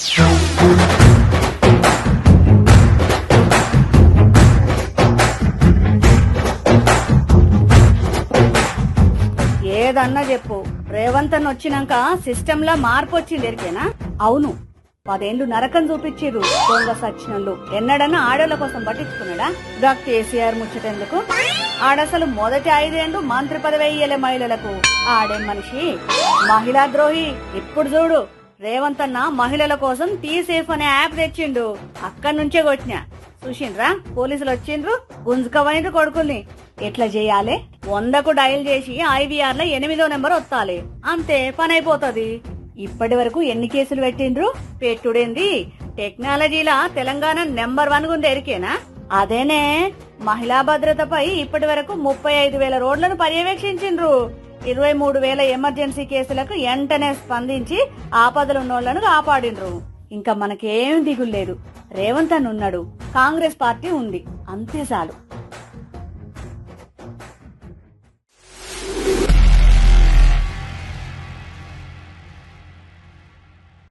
ఏదన్నా చెప్పు, రేవంత్ అన్న వచ్చినాక సిస్టమ్ లా మార్పు వచ్చింది ఎరికేనా? అవును, 10 ఏళ్లు నరకం చూపించిర్రు దొంగ సచ్చినోళ్ళు. ఎన్నడన్నా ఆడోళ్ళ కోసం పట్టించుకున్నాడా? గా కేసీఆర్ ముచ్చటెందుకు? ఆడసలు మొదటి 5 ఏళ్లు మంత్రి పదవి ఇయ్యలే మహిళలకు. ఆడేం మనిషి, మహిళా ద్రోహి. ఇప్పుడు చూడు, రేవంత్ అన్న మహిళల కోసం టీసేఫ్ అనే యాప్ తెచ్చిండు. అక్కడి నుంచే కొట్టినా. చూసిండ్రా, పోలీసులు వచ్చిండ్రు, గుంజుకవైండ్రు కొడుకుల్ని. ఎట్లా చేయాలి? 100కు డయల్ చేసి IVR లో 8వ నెంబర్ వత్తాలి, అంతే పని అయిపోతుంది. ఇప్పటి వరకు ఎన్ని కేసులు పెట్టిండ్రు? పెట్టుడేంది, టెక్నాలజీలా తెలంగాణ నెంబర్ 1 గుంది ఎరికేనా? అదేనే, మహిళా భద్రతపై ఇప్పటి వరకు 35,000 రోడ్లను పర్యవేక్షించిండ్రు. 23,000 ఎమర్జెన్సీ కేసులకు వెంటనే స్పందించి ఆపదలున్నోళ్లను కాపాడిండ్రు. ఇంకా మనకేం దిగులేదు. రేవంత్ అన్న ఉన్నాడు, కాంగ్రెస్ పార్టీ ఉంది, అంతే చాలు.